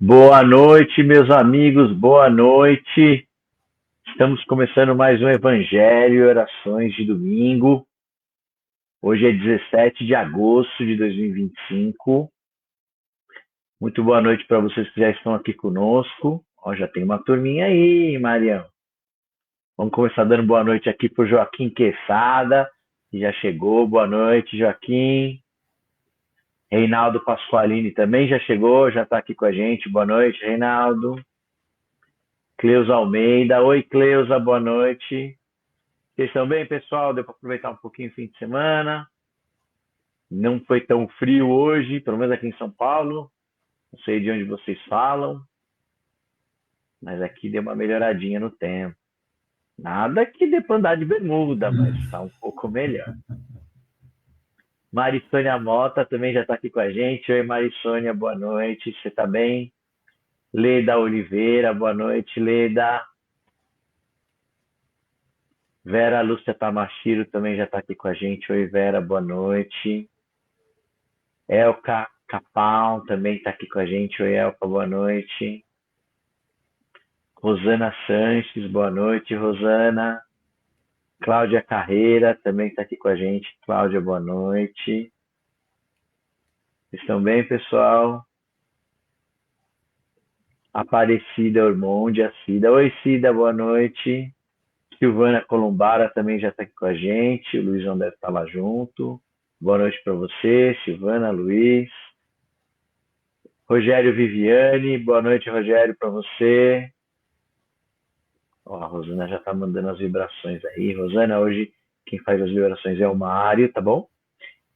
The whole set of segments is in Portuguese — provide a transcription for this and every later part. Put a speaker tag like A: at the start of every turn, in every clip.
A: Boa noite, meus amigos, boa noite. Estamos começando mais um Evangelho e Orações de domingo. Hoje é 17 de agosto de 2025. Muito boa noite para vocês que já estão aqui conosco. Ó, já tem uma turminha aí, Marião. Vamos começar dando boa noite aqui para o Joaquim Quesada, que já chegou. Boa noite, Joaquim. Reinaldo Pasqualini também já chegou, já está aqui com a gente. Boa noite, Reinaldo. Cleusa Almeida. Oi, Cleusa, boa noite. Vocês estão bem, pessoal? Deu para aproveitar um pouquinho o fim de semana. Não foi tão frio hoje, pelo menos aqui em São Paulo. Não sei de onde vocês falam, mas aqui deu uma melhoradinha no tempo. Nada que dê para andar de bermuda, mas está um pouco melhor. Marissônia Mota também já está aqui com a gente. Oi, Marissônia, boa noite. Você está bem? Leda Oliveira, boa noite, Leda. Vera Lúcia Tamashiro também já está aqui com a gente. Oi, Vera, boa noite. Elka Capão também está aqui com a gente. Oi, Elka, boa noite. Rosana Sanches, boa noite, Rosana. Cláudia Carreira também está aqui com a gente. Cláudia, boa noite. Estão bem, pessoal? Aparecida Ormonde, a Cida. Oi, Cida, boa noite. Silvana Columbara também já está aqui com a gente. O Luizão deve estar lá junto. Boa noite para você, Silvana, Luiz. Rogério Viviane, boa noite, Rogério, para você. Ó, a Rosana já está mandando as vibrações aí. Rosana, hoje quem faz as vibrações é o Mário, tá bom?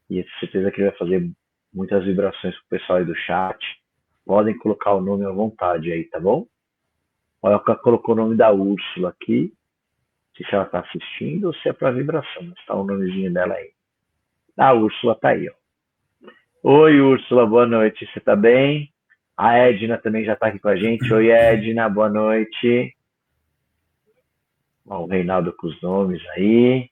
A: E eu tenho certeza que ele vai fazer muitas vibrações pro pessoal aí do chat. Podem colocar o nome à vontade aí, tá bom? Olha, ela colocou o nome da Úrsula aqui. Não sei se ela está assistindo ou se é para vibração, mas está o nomezinho dela aí. A Úrsula tá aí, ó. Oi, Úrsula, boa noite. Você tá bem? A Edna também já está aqui com a gente. Oi, Edna, boa noite. Ó, o Reinaldo com os nomes aí.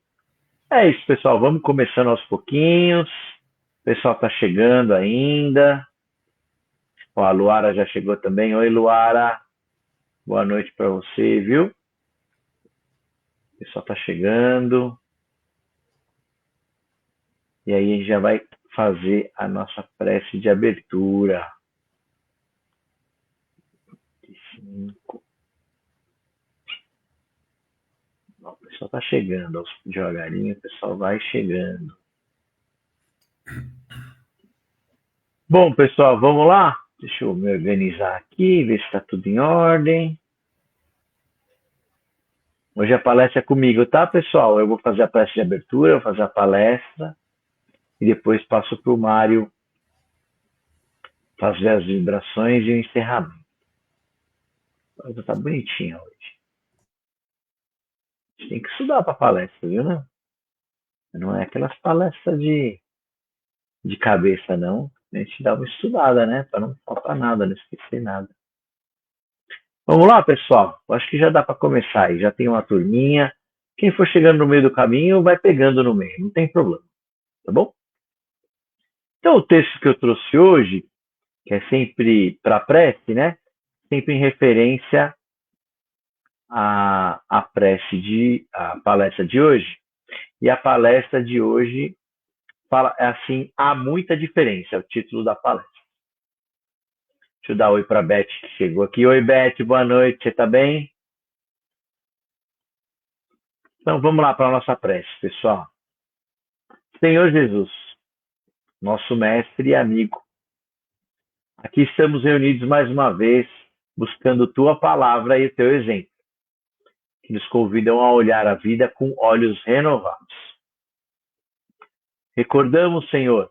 A: É isso, pessoal. Vamos começando aos pouquinhos. O pessoal tá chegando ainda. Ó, a Luara já chegou também. Oi, Luara. Boa noite para você, viu? O pessoal tá chegando. E aí a gente já vai fazer a nossa prece de abertura. 5. O pessoal tá chegando, devagarinho o pessoal vai chegando. Bom, pessoal, vamos lá? Deixa eu me organizar aqui, ver se está tudo em ordem. Hoje a palestra é comigo, tá, pessoal? Eu vou fazer a prece de abertura, vou fazer a palestra e depois passo para o Mário fazer as vibrações e o encerramento. A coisa tá bonitinha hoje. A gente tem que estudar para a palestra, viu, né? Não é aquelas palestras de cabeça, não. A gente dá uma estudada, né? Para não faltar nada, não esquecer nada. Vamos lá, pessoal? Acho que já dá para começar aí. Já tem uma turminha. Quem for chegando no meio do caminho, vai pegando no meio. Não tem problema. Tá bom? Então, o texto que eu trouxe hoje, que é sempre para prece, né? Sempre em referência à prece à palestra de hoje. E a palestra de hoje fala assim: há muita diferença, é o título da palestra. Deixa eu dar oi para a Beth, que chegou aqui. Oi, Beth, boa noite, você está bem? Então, vamos lá para a nossa prece, pessoal. Senhor Jesus, nosso mestre e amigo, aqui estamos reunidos mais uma vez, buscando tua palavra e o teu exemplo, que nos convidam a olhar a vida com olhos renovados. Recordamos, Senhor,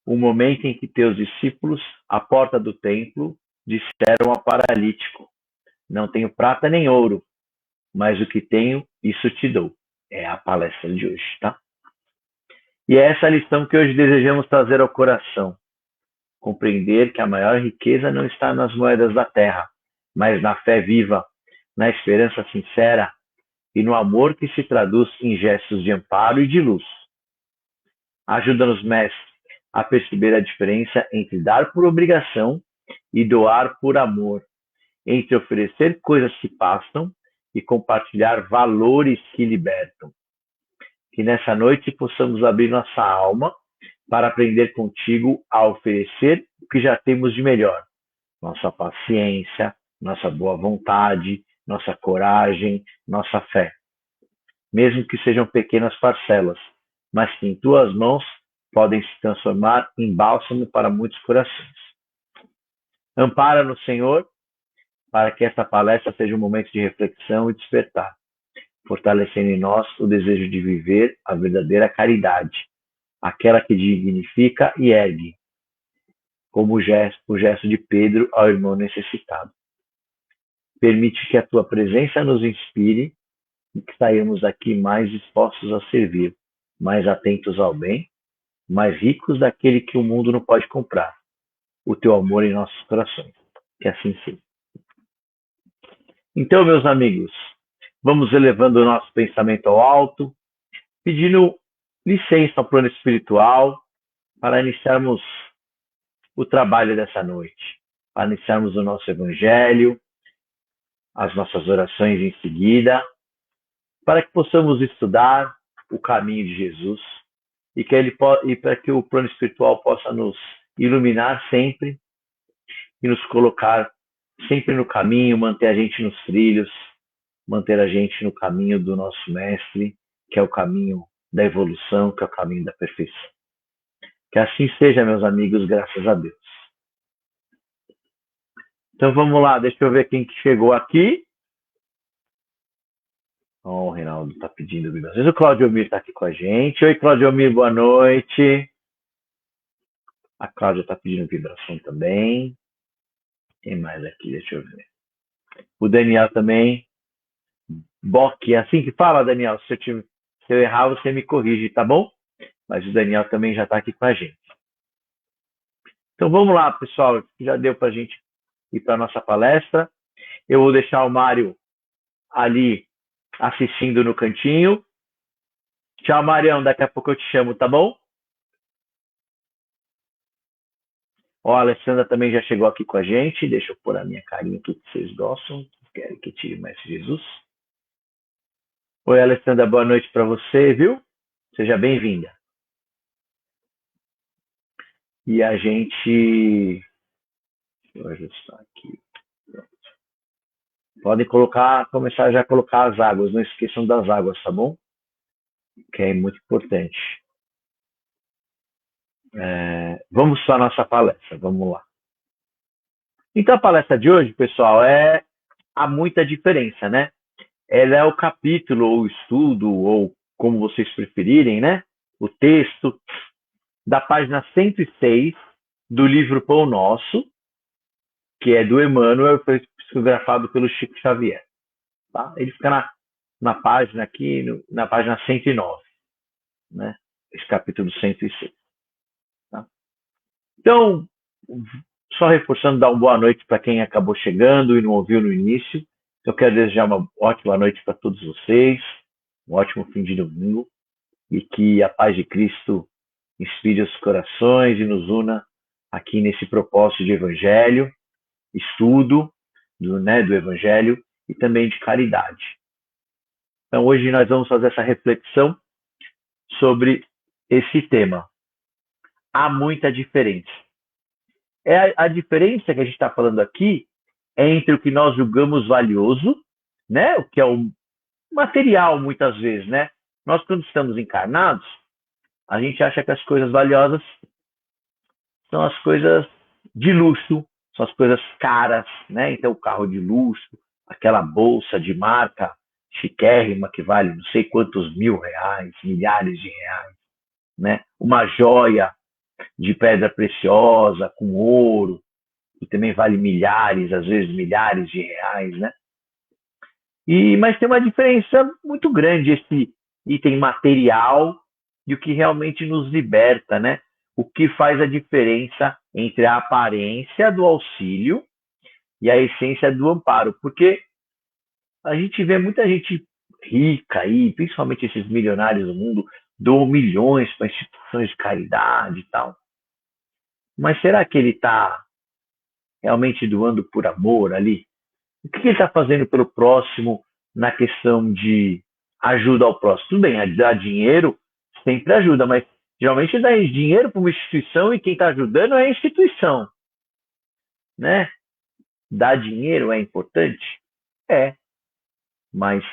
A: o momento em que teus discípulos, à porta do templo, disseram ao paralítico: não tenho prata nem ouro, mas o que tenho, isso te dou. É a palestra de hoje, tá? E é essa a lição que hoje desejamos trazer ao coração. Compreender que a maior riqueza não está nas moedas da terra, mas na fé viva, na esperança sincera e no amor que se traduz em gestos de amparo e de luz. Ajuda-nos, mestre, a perceber a diferença entre dar por obrigação e doar por amor, entre oferecer coisas que passam e compartilhar valores que libertam. Que nessa noite possamos abrir nossa alma para aprender contigo a oferecer o que já temos de melhor: nossa paciência, nossa boa vontade, nossa coragem, nossa fé. Mesmo que sejam pequenas parcelas, mas que em tuas mãos podem se transformar em bálsamo para muitos corações. Ampara-nos, Senhor, para que esta palestra seja um momento de reflexão e despertar, fortalecendo em nós o desejo de viver a verdadeira caridade, aquela que dignifica e ergue, como o gesto de Pedro ao irmão necessitado. Permite que a tua presença nos inspire e que saímos daqui mais dispostos a servir, mais atentos ao bem, mais ricos daquele que o mundo não pode comprar, o teu amor em nossos corações. Que assim seja. Então, meus amigos, vamos elevando o nosso pensamento ao alto, pedindo licença ao plano espiritual para iniciarmos o trabalho dessa noite, para iniciarmos o nosso evangelho, as nossas orações em seguida, para que possamos estudar o caminho de Jesus e para que o plano espiritual possa nos iluminar sempre e nos colocar sempre no caminho, manter a gente nos trilhos, manter a gente no caminho do nosso mestre, que é o caminho da evolução, que é o caminho da perfeição. Que assim seja, meus amigos, graças a Deus. Então vamos lá, deixa eu ver quem que chegou aqui. O Reinaldo está pedindo vibrações. O Claudio Almir está aqui com a gente. Oi, Claudio Almir, boa noite. A Cláudia está pedindo vibração também. Quem mais aqui? Deixa eu ver. O Daniel também. Bock, é assim que fala, Daniel? Se eu errar, você me corrige, tá bom? Mas o Daniel também já está aqui com a gente. Então vamos lá, pessoal. Já deu para a gente ir para a nossa palestra. Eu vou deixar o Mário ali assistindo no cantinho. Tchau, Marião. Daqui a pouco eu te chamo, tá bom? Ó, a Alessandra também já chegou aqui com a gente. Deixa eu pôr a minha carinha aqui que vocês gostam. Querem que tire mais Jesus. Oi, Alessandra, boa noite para você, viu? Seja bem-vinda. E a gente... Deixa eu ajustar aqui. Podem começar já a colocar as águas. Não esqueçam das águas, tá bom? Que é muito importante. Vamos para a nossa palestra, vamos lá. Então a palestra de hoje, pessoal, há muita diferença, né? Ela é o capítulo, ou estudo, ou como vocês preferirem, né? O texto da página 106 do livro Pão Nosso, que é do Emmanuel, foi psicografado pelo Chico Xavier. Tá? Ele fica na página aqui, na página 109, né? Esse capítulo 106. Tá? Então, só reforçando, dar uma boa noite para quem acabou chegando e não ouviu no início. Eu quero desejar uma ótima noite para todos vocês, um ótimo fim de domingo, e que a paz de Cristo inspire os corações e nos una aqui nesse propósito de evangelho, estudo do evangelho e também de caridade. Então hoje nós vamos fazer essa reflexão sobre esse tema. Há muita diferença. A diferença que a gente está falando aqui é entre o que nós julgamos valioso, né? O que é o material, muitas vezes, né? Nós, quando estamos encarnados, a gente acha que as coisas valiosas são as coisas de luxo, são as coisas caras, né? Então, o carro de luxo, aquela bolsa de marca chiquérrima que vale não sei quantos R$1.000, milhares de reais, né? Uma joia de pedra preciosa, com ouro, que também vale milhares, às vezes milhares de reais, né? Mas tem uma diferença muito grande esse item material e o que realmente nos liberta, né? O que faz a diferença entre a aparência do auxílio e a essência do amparo. Porque a gente vê muita gente rica aí, principalmente esses milionários do mundo, doam milhões para instituições de caridade e tal. Mas será que ele está realmente doando por amor ali? O que ele está fazendo pelo próximo na questão de ajuda ao próximo? Tudo bem, dar dinheiro sempre ajuda, mas geralmente dá dinheiro para uma instituição e quem está ajudando é a instituição, né? Dar dinheiro é importante? É, mas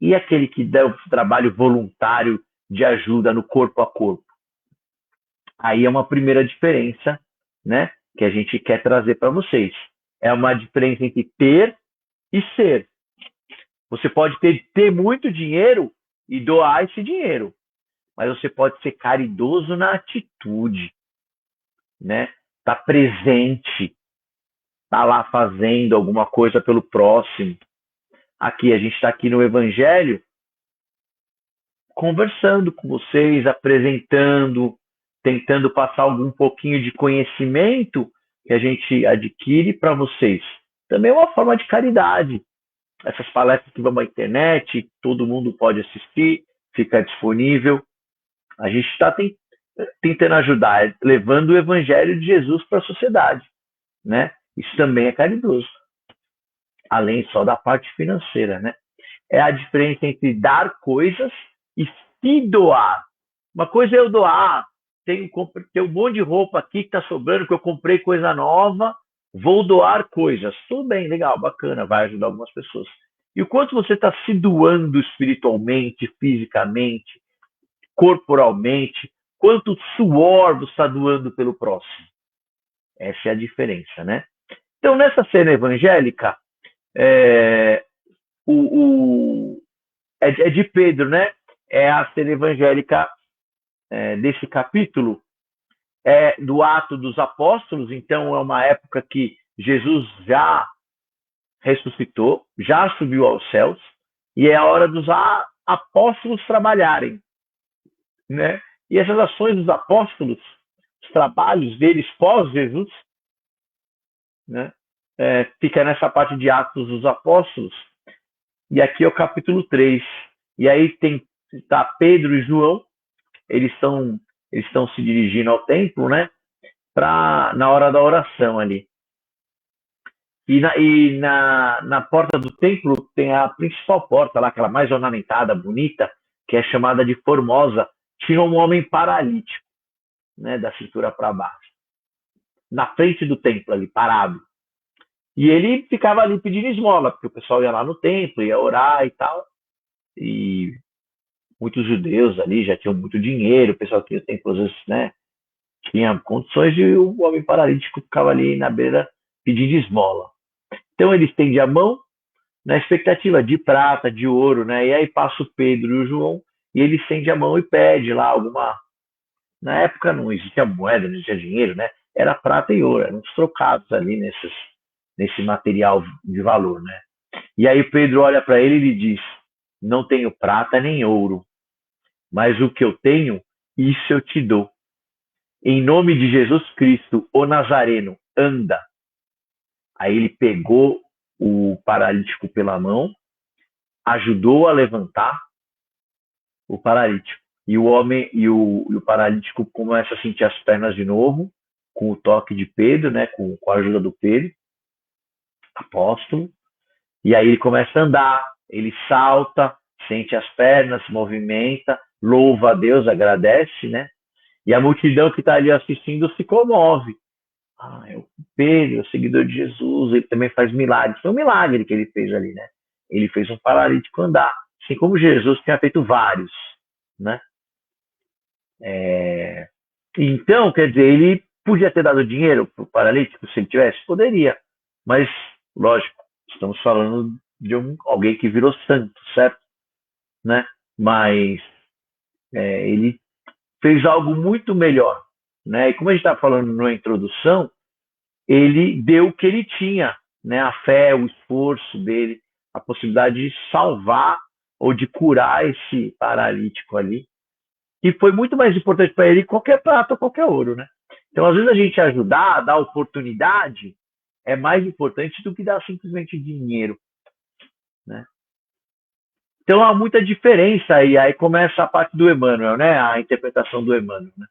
A: e aquele que dá o trabalho voluntário de ajuda no corpo a corpo? Aí é uma primeira diferença, né? Que a gente quer trazer para vocês. É uma diferença entre ter e ser. Você pode ter muito dinheiro e doar esse dinheiro, mas você pode ser caridoso na atitude, né? Tá presente, tá lá fazendo alguma coisa pelo próximo. Aqui, a gente está aqui no Evangelho, conversando com vocês, apresentando, tentando passar algum pouquinho de conhecimento que a gente adquire para vocês. Também é uma forma de caridade. Essas palestras que vão à internet, todo mundo pode assistir, fica disponível. A gente está tentando ajudar, levando o Evangelho de Jesus para a sociedade, né? Isso também é caridoso, além só da parte financeira, né? É a diferença entre dar coisas e se doar. Uma coisa é eu doar, tenho um monte de roupa aqui que está sobrando, que eu comprei coisa nova, vou doar coisas. Tudo bem, legal, bacana, vai ajudar algumas pessoas. E o quanto você está se doando espiritualmente, fisicamente, corporalmente, quanto suor você está doando pelo próximo. Essa é a diferença, né? Então, nessa cena evangélica, é, é de Pedro, né? É a cena evangélica desse capítulo, é do Ato dos Apóstolos, então é uma época que Jesus já ressuscitou, já subiu aos céus, e é a hora dos apóstolos trabalharem, né? E essas ações dos apóstolos, os trabalhos deles pós-Jesus, né? Fica nessa parte de Atos dos Apóstolos, e aqui é o capítulo 3. E aí tá Pedro e João, eles estão se dirigindo ao templo, né? Na hora da oração ali. Na porta do templo tem a principal porta lá, aquela mais ornamentada, bonita, que é chamada de Formosa. Tinha um homem paralítico, né, da cintura para baixo, na frente do templo ali, parado. E ele ficava ali pedindo esmola, porque o pessoal ia lá no templo, ia orar e tal. E muitos judeus ali já tinham muito dinheiro, o pessoal que ia ao templo, às vezes, né, tinha condições de o homem paralítico ficava ali na beira pedindo esmola. Então ele estende a mão na expectativa de prata, de ouro, né? E aí passa o Pedro e o João e ele estende a mão e pede lá alguma. Na época não existia moeda, não existia dinheiro, né? Era prata e ouro, eram uns trocados ali nesse material de valor, né? E aí Pedro olha para ele e lhe diz: não tenho prata nem ouro, mas o que eu tenho, isso eu te dou. Em nome de Jesus Cristo, o Nazareno, anda. Aí ele pegou o paralítico pela mão, ajudou a levantar o paralítico. E o homem e o paralítico começa a sentir as pernas de novo, com o toque de Pedro, né, com a ajuda do Pedro, apóstolo. E aí ele começa a andar, ele salta, sente as pernas, se movimenta, louva a Deus, agradece, né? E a multidão que está ali assistindo se comove. É o Pedro, o seguidor de Jesus, ele também faz milagres. Foi um milagre que ele fez ali, né? Ele fez um paralítico andar, assim como Jesus tinha feito vários, né? Então, quer dizer, ele podia ter dado dinheiro para o paralítico, se ele tivesse? Poderia. Mas, lógico, estamos falando de alguém que virou santo, certo? Né? Mas ele fez algo muito melhor, né? E como a gente está falando na introdução, ele deu o que ele tinha, né? A fé, o esforço dele, a possibilidade de salvar ou de curar esse paralítico ali, que foi muito mais importante para ele que qualquer prata ou qualquer ouro, né? Então, às vezes a gente ajudar, dar oportunidade, é mais importante do que dar simplesmente dinheiro, né? Então há muita diferença aí começa a parte do Emmanuel, né? A interpretação do Emmanuel, né?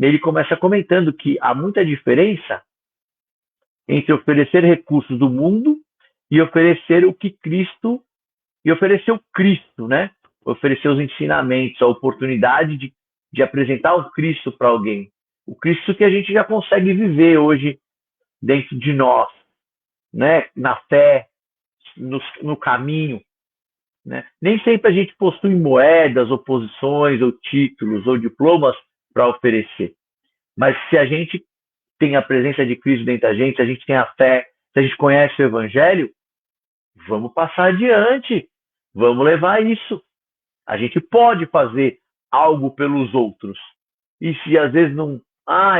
A: Ele começa comentando que há muita diferença entre oferecer recursos do mundo e oferecer o que Cristo, e oferecer o Cristo, né? Oferecer os ensinamentos, a oportunidade de apresentar o Cristo para alguém. O Cristo que a gente já consegue viver hoje dentro de nós, né? Na fé, no caminho. Né? Nem sempre a gente possui moedas, ou posições, ou títulos, ou diplomas para oferecer. Mas se a gente tem a presença de Cristo dentro da gente, se a gente tem a fé, se a gente conhece o Evangelho, vamos passar adiante, vamos levar isso. A gente pode fazer algo pelos outros. E se às vezes não,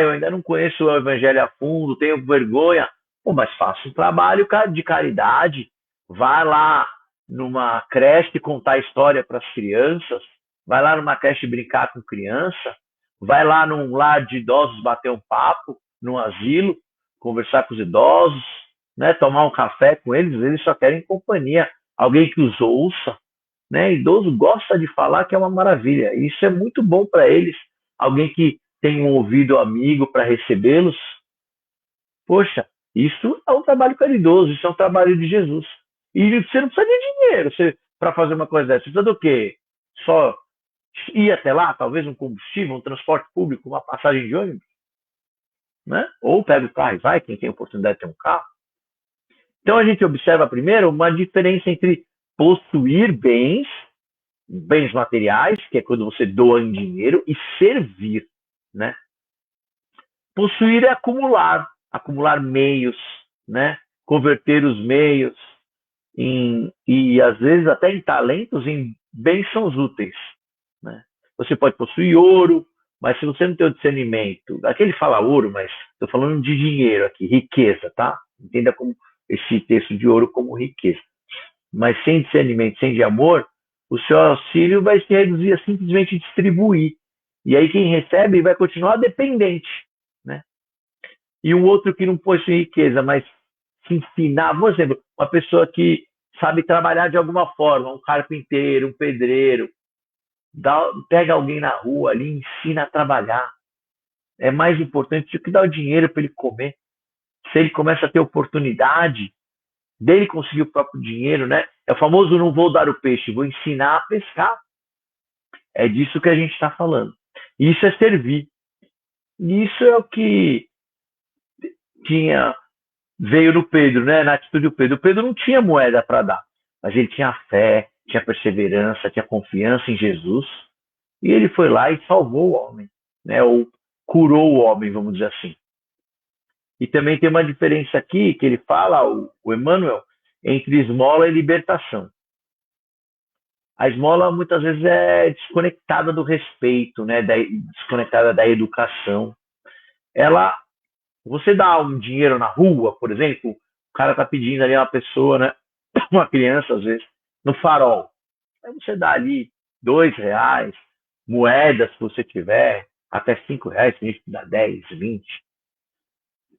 A: eu ainda não conheço o Evangelho a fundo, tenho vergonha, mas faça um trabalho de caridade, vai lá numa creche contar história para as crianças, vai lá numa creche brincar com criança, vai lá num lar de idosos bater um papo, num asilo, conversar com os idosos, né, tomar um café com eles só querem companhia, alguém que os ouça, né? Idoso gosta de falar, que é uma maravilha. Isso é muito bom para eles. Alguém que tem um ouvido amigo para recebê-los. Poxa, isso é um trabalho caridoso, isso é um trabalho de Jesus. E você não precisa de dinheiro para fazer uma coisa dessa. Você precisa do quê? Só ir até lá, talvez um combustível, um transporte público, uma passagem de ônibus, né? Ou pega o carro e vai, quem tem a oportunidade de ter um carro. Então a gente observa primeiro uma diferença entre possuir bens materiais, que é quando você doa em dinheiro, e servir, né? Possuir é acumular meios, né? Converter os meios e às vezes até em talentos em bênçãos úteis, né? Você pode possuir ouro, mas se você não tem o discernimento, aqui ele fala ouro, mas estou falando de dinheiro aqui, riqueza, tá? Entenda como esse texto de ouro como riqueza. Mas sem discernimento, sem de amor, o seu auxílio vai se reduzir a simplesmente distribuir. E aí quem recebe vai continuar dependente, né? E um outro que não possui riqueza, mas se ensinar, por exemplo, uma pessoa que sabe trabalhar de alguma forma, um carpinteiro, um pedreiro, pega alguém na rua ali, ensina a trabalhar. É mais importante do que dar o dinheiro para ele comer. Se ele começa a ter oportunidade dele conseguir o próprio dinheiro, né? É o famoso não vou dar o peixe, vou ensinar a pescar. É disso que a gente está falando. Isso é servir. Isso é o que veio no Pedro, né? Na atitude do Pedro. O Pedro não tinha moeda para dar, mas ele tinha fé, tinha perseverança, tinha confiança em Jesus. E ele foi lá e salvou o homem, né? Ou curou o homem, vamos dizer assim. E também tem uma diferença aqui que ele fala, o Emmanuel, entre esmola e libertação. A esmola muitas vezes é desconectada do respeito, né? Desconectada da educação. Você dá um dinheiro na rua, por exemplo, o cara tá pedindo ali uma pessoa, né? Uma criança, às vezes, no farol. Aí você dá ali R$ 2, moedas se você tiver, até R$ 5, tem gente que dá 10, 20.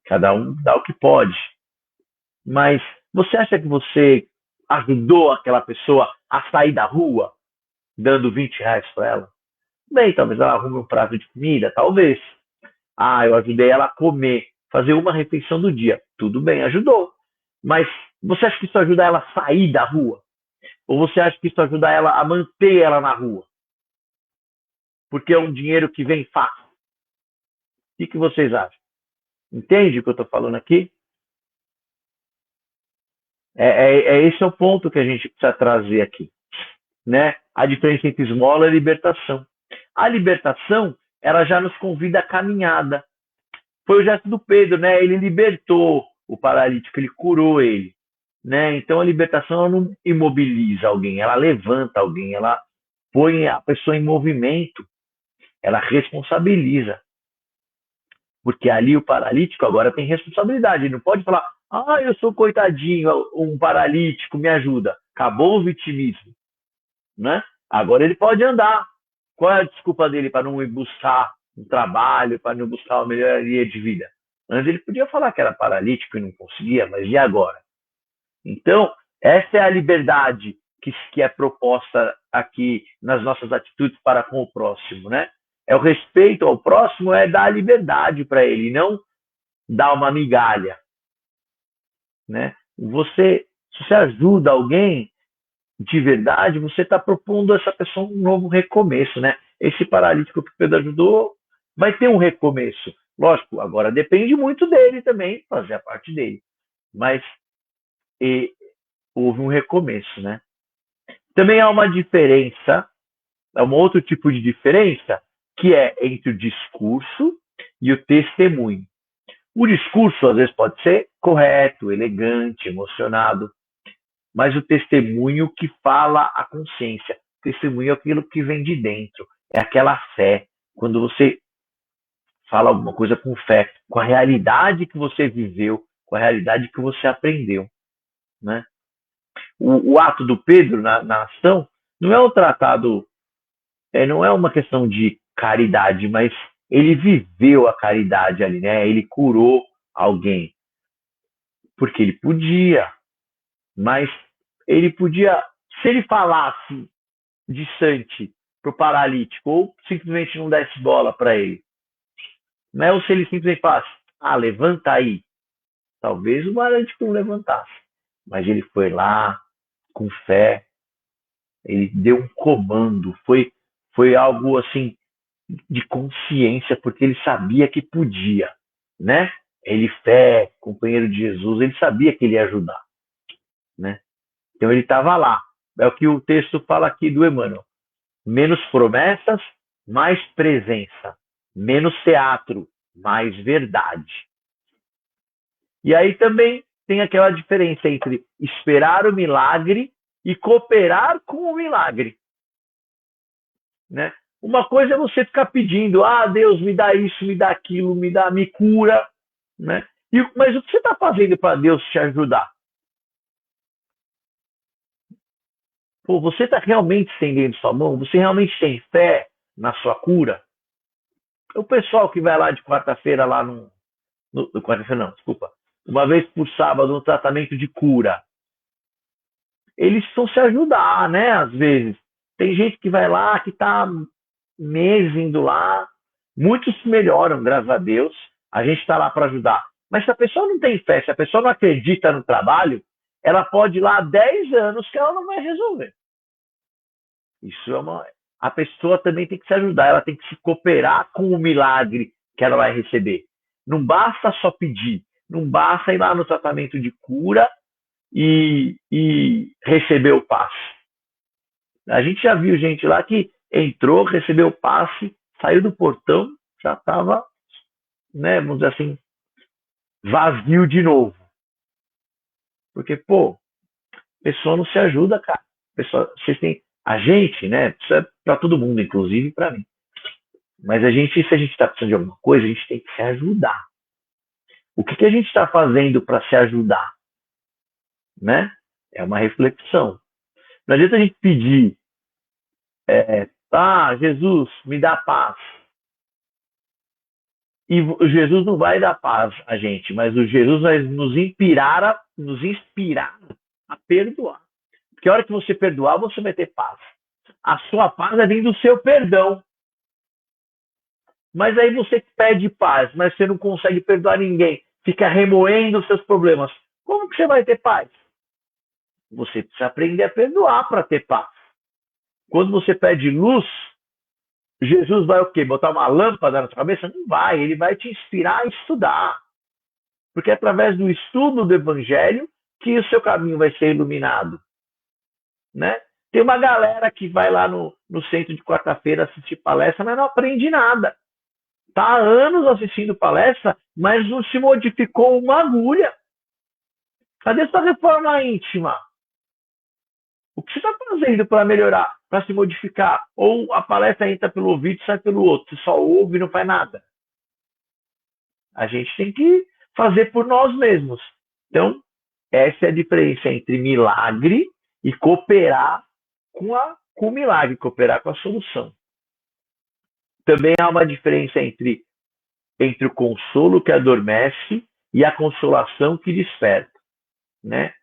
A: Cada um dá o que pode. Mas você acha que você ajudou aquela pessoa a sair da rua dando R$ 20 para ela? Bem, talvez ela arrume um prato de comida, talvez. Eu ajudei ela a comer, fazer uma refeição do dia. Tudo bem, ajudou. Mas você acha que isso ajuda ela a sair da rua? Ou você acha que isso ajuda ela a manter ela na rua? Porque é um dinheiro que vem fácil. O que vocês acham? Entende o que eu estou falando aqui? Esse é o ponto que a gente precisa trazer aqui, né? A diferença entre esmola e libertação. A libertação, ela já nos convida à caminhada. Foi o gesto do Pedro, né? Ele libertou o paralítico, ele curou ele, né? Então a libertação ela não imobiliza alguém, ela levanta alguém, ela põe a pessoa em movimento, ela responsabiliza. Porque ali o paralítico agora tem responsabilidade, ele não pode falar, eu sou coitadinho, um paralítico, me ajuda. Acabou o vitimismo, né? Agora ele pode andar. Qual é a desculpa dele para não ir buscar um trabalho, para não buscar uma melhoria de vida? Antes ele podia falar que era paralítico e não conseguia, mas e agora? Então, essa é a liberdade que é proposta aqui nas nossas atitudes para com o próximo, né? É o respeito ao próximo, é dar liberdade para ele, não dar uma migalha. né? Se você ajuda alguém de verdade, você está propondo a essa pessoa um novo recomeço, né? Esse paralítico que o Pedro ajudou vai ter um recomeço. Lógico, agora depende muito dele também, fazer a parte dele. Mas e, houve um recomeço, né? Também há uma diferença, é um outro tipo de diferença, que é entre o discurso e o testemunho. O discurso, às vezes, pode ser correto, elegante, emocionado, mas o testemunho que fala a consciência. O testemunho é aquilo que vem de dentro, é aquela fé. Quando você fala alguma coisa com fé, com a realidade que você viveu, com a realidade que você aprendeu, né? O ato do Pedro na ação não é um tratado, não é uma questão de caridade, mas ele viveu a caridade ali, né? Ele curou alguém, porque ele podia, mas ele podia, se ele falasse distante para o paralítico, ou simplesmente não desse bola para ele, né? Ou se ele simplesmente falasse, levanta aí, talvez o paralítico não levantasse, mas ele foi lá com fé, ele deu um comando, foi algo assim de consciência, porque ele sabia que podia, né? Ele, fé, companheiro de Jesus, ele sabia que ele ia ajudar, né? Então ele estava lá. É o que o texto fala aqui do Emmanuel. Menos promessas, mais presença. Menos teatro, mais verdade. E aí também tem aquela diferença entre esperar o milagre e cooperar com o milagre, né? Uma coisa é você ficar pedindo, Deus, me dá isso, me dá aquilo, me cura, né? Mas o que você está fazendo para Deus te ajudar? Pô, você está realmente estendendo sua mão? Você realmente tem fé na sua cura? O pessoal que vai lá de quarta-feira lá quarta-feira não, desculpa. Uma vez por sábado no tratamento de cura. Eles precisam se ajudar, né? Às vezes. Tem gente que vai lá, que está meses indo lá. Muitos melhoram, graças a Deus. A gente está lá para ajudar. Mas se a pessoa não tem fé, se a pessoa não acredita no trabalho, ela pode ir lá há 10 anos que ela não vai resolver. Isso é uma. A pessoa também tem que se ajudar, ela tem que se cooperar com o milagre que ela vai receber. Não basta só pedir, não basta ir lá no tratamento de cura e receber o passe. A gente já viu gente lá que entrou, recebeu o passe, saiu do portão, já estava, né, vamos dizer assim, vazio de novo. Porque, pô, a pessoa não se ajuda, cara. Vocês têm. A gente, né? Isso é para todo mundo, inclusive para mim. Mas se a gente está precisando de alguma coisa, a gente tem que se ajudar. O que a gente está fazendo para se ajudar? Né? É uma reflexão. Não adianta a gente pedir, Jesus, me dá paz. E Jesus não vai dar paz a gente, mas o Jesus vai nos inspirar a perdoar. Porque a hora que você perdoar, você vai ter paz. A sua paz vai vir do seu perdão. Mas aí você pede paz, mas você não consegue perdoar ninguém. Fica remoendo os seus problemas. Como que você vai ter paz? Você precisa aprender a perdoar para ter paz. Quando você pede luz, Jesus vai o quê? Botar uma lâmpada na sua cabeça? Não vai. Ele vai te inspirar a estudar. Porque é através do estudo do Evangelho que o seu caminho vai ser iluminado. Né? Tem uma galera que vai lá no centro de quarta-feira assistir palestra, mas não aprende nada. Está há anos assistindo palestra, mas não se modificou uma agulha. Cadê sua reforma íntima? O que você está fazendo para melhorar, para se modificar? Ou a palestra entra pelo ouvido e sai pelo outro. Você só ouve e não faz nada. A gente tem que fazer por nós mesmos. Então, essa é a diferença entre milagre e cooperar com o milagre, cooperar com a solução. Também há uma diferença entre o consolo que adormece e a consolação que desperta, né?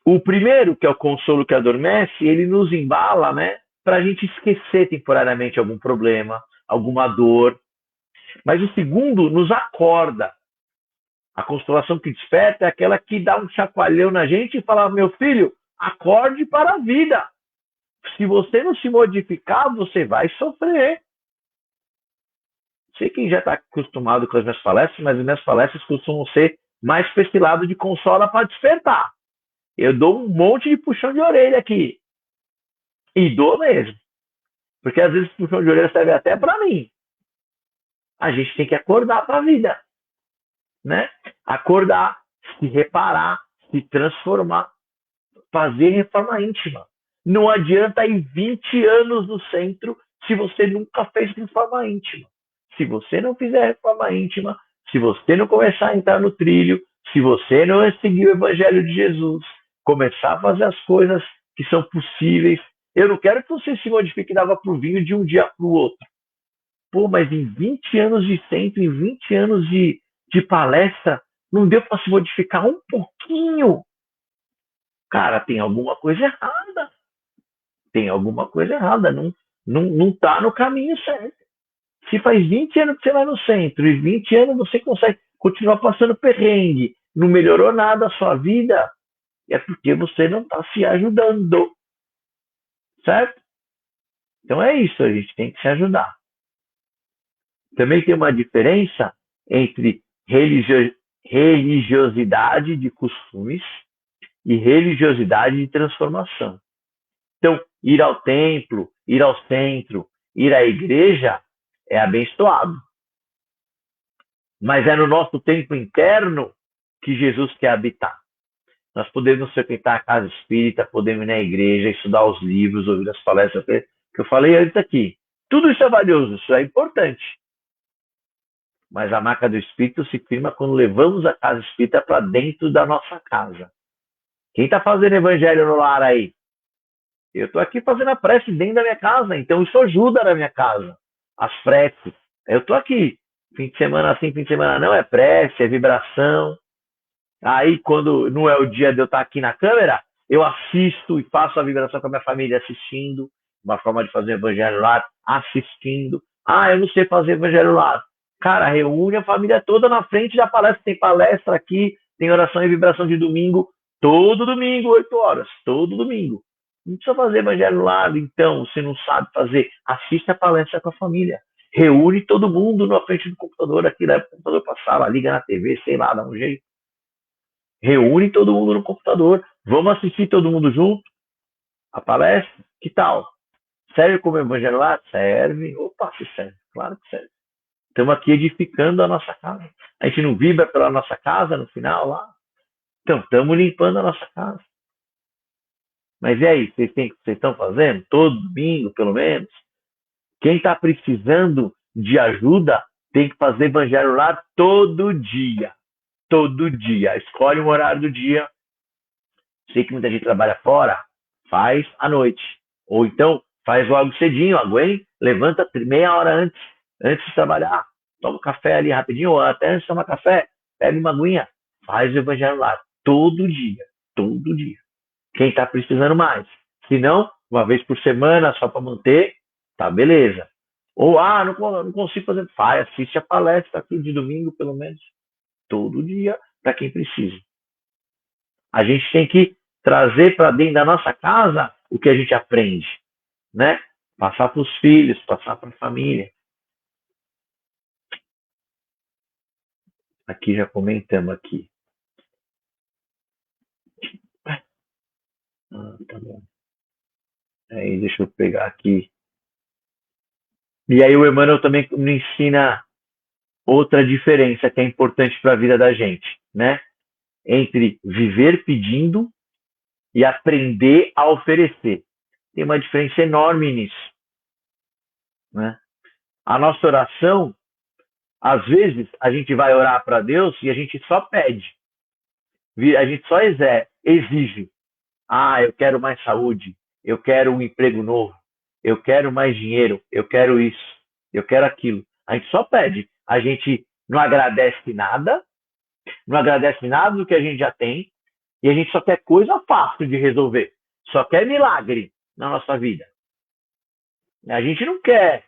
A: O primeiro, que é o consolo que adormece, ele nos embala, né, para a gente esquecer temporariamente algum problema, alguma dor. Mas o segundo nos acorda. A constelação que desperta é aquela que dá um chacoalhão na gente e fala, meu filho, acorde para a vida. Se você não se modificar, você vai sofrer. Sei quem já está acostumado com as minhas palestras, mas as minhas palestras costumam ser mais para esse lado de consola para despertar. Eu dou um monte de puxão de orelha aqui. E dou mesmo. Porque às vezes puxão de orelha serve até para mim. A gente tem que acordar para a vida. Né? Acordar, se reparar, se transformar, fazer reforma íntima. Não adianta ir 20 anos no centro se você nunca fez reforma íntima. Se você não fizer reforma íntima, se você não começar a entrar no trilho, se você não seguir o Evangelho de Jesus, começar a fazer as coisas que são possíveis. Eu não quero que você se modifique da água para o vinho de um dia para o outro. Pô, mas em 20 anos de centro, em 20 anos de palestra, não deu para se modificar um pouquinho. Cara, tem alguma coisa errada. Tem alguma coisa errada. Não tá no caminho certo. Se faz 20 anos que você vai no centro e 20 anos você consegue continuar passando perrengue, não melhorou nada a sua vida, é porque você não está se ajudando. Certo? Então é isso, a gente tem que se ajudar. Também tem uma diferença entre religiosidade de costumes e religiosidade de transformação. Então, ir ao templo, ir ao centro, ir à igreja é abençoado. Mas é no nosso templo interno que Jesus quer habitar. Nós podemos frequentar a casa espírita, podemos ir na igreja, estudar os livros, ouvir as palestras que eu falei antes aqui. Tudo isso é valioso, isso é importante. Mas a marca do espírito se firma quando levamos a casa espírita para dentro da nossa casa. Quem está fazendo evangelho no lar aí? Eu estou aqui fazendo a prece dentro da minha casa, então isso ajuda na minha casa. As preces. Eu estou aqui. Fim de semana sim, fim de semana não, é prece, é vibração. Aí, quando não é o dia de eu estar aqui na câmera, eu assisto e faço a vibração com a minha família assistindo. Uma forma de fazer evangelho lá, assistindo. Ah, eu não sei fazer evangelho lá. Cara, reúne a família toda na frente da palestra. Tem palestra aqui, tem oração e vibração de domingo. Todo domingo, 8 horas. Todo domingo. Não precisa fazer evangelho lá, então, você não sabe fazer. Assista a palestra com a família. Reúne todo mundo na frente do computador, aqui leva o computador para a sala, liga na TV, sei lá, dá um jeito. Reúne todo mundo no computador. Vamos assistir todo mundo junto? A palestra? Que tal? Serve como evangelho lá? Serve. Opa, se serve. Claro que serve. Estamos aqui edificando a nossa casa. A gente não vibra pela nossa casa no final lá? Então, estamos limpando a nossa casa. Mas e aí? Vocês estão fazendo? Todo domingo, pelo menos? Quem está precisando de ajuda tem que fazer evangelho lá todo dia. Todo dia. Escolhe um horário do dia. Sei que muita gente trabalha fora. Faz à noite. Ou então, faz logo cedinho. Aguenta, levanta meia hora antes de trabalhar. Toma um café ali rapidinho. Ou até antes de tomar café, pega uma aguinha. Faz o evangelho lá. Todo dia. Todo dia. Quem está precisando mais. Se não, uma vez por semana, só para manter, tá beleza. Ou, não consigo fazer. Faz, assiste a palestra aqui de domingo, pelo menos. Todo dia, para quem precisa. A gente tem que trazer para dentro da nossa casa o que a gente aprende, né? Passar para os filhos, passar para a família. Aqui já comentamos aqui. Tá bom. Aí deixa eu pegar aqui. E aí o Emmanuel também me ensina outra diferença que é importante para a vida da gente, né? Entre viver pedindo e aprender a oferecer. Tem uma diferença enorme nisso, né? A nossa oração, às vezes, a gente vai orar para Deus e a gente só pede. A gente só exige. Eu quero mais saúde. Eu quero um emprego novo. Eu quero mais dinheiro. Eu quero isso. Eu quero aquilo. A gente só pede. A gente não agradece nada. Não agradece nada do que a gente já tem. E a gente só quer coisa fácil de resolver. Só quer milagre na nossa vida. A gente não quer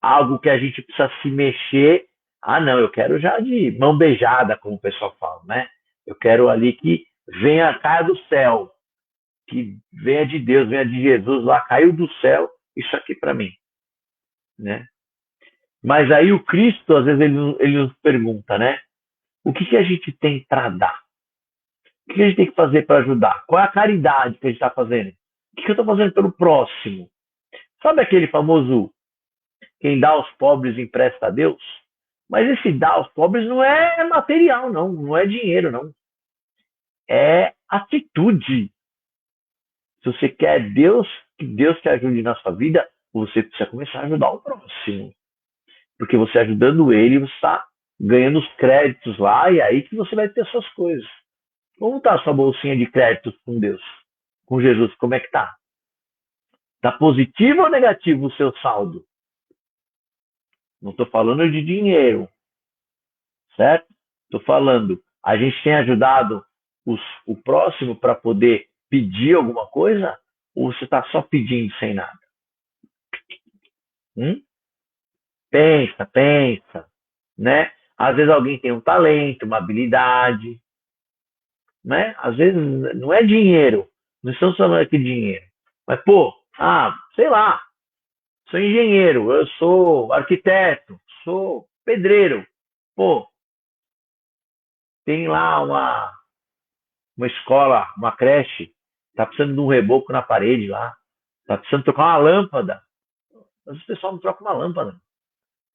A: algo que a gente precisa se mexer Ah, não, eu quero já de mão beijada, como o pessoal fala, né? Eu quero ali que venha, caia do céu, que venha de Deus, venha de Jesus lá, caiu do céu, isso aqui para mim, né? Mas aí o Cristo, às vezes, ele nos pergunta, né? O que a gente tem para dar? O que a gente tem que fazer para ajudar? Qual é a caridade que a gente está fazendo? O que eu estou fazendo pelo próximo? Sabe aquele famoso quem dá aos pobres empresta a Deus? Mas esse dar aos pobres não é material, não. Não é dinheiro, não. É atitude. Se você quer Deus, que Deus te ajude na sua vida, você precisa começar a ajudar o próximo. Porque você ajudando ele, você está ganhando os créditos lá e é aí que você vai ter suas coisas. Como está a sua bolsinha de créditos com Deus? Com Jesus, como é que tá? Está positivo ou negativo o seu saldo? Não estou falando de dinheiro, certo? Estou falando, a gente tem ajudado o próximo para poder pedir alguma coisa? Ou você está só pedindo sem nada? Hum? Pensa, pensa, né? Às vezes alguém tem um talento, uma habilidade, né? Às vezes não é dinheiro, não estamos falando aqui de dinheiro, mas pô, sei lá, sou engenheiro, eu sou arquiteto, sou pedreiro, pô, tem lá uma escola, uma creche, tá precisando de um reboco na parede lá, tá precisando trocar uma lâmpada, mas o pessoal não troca uma lâmpada,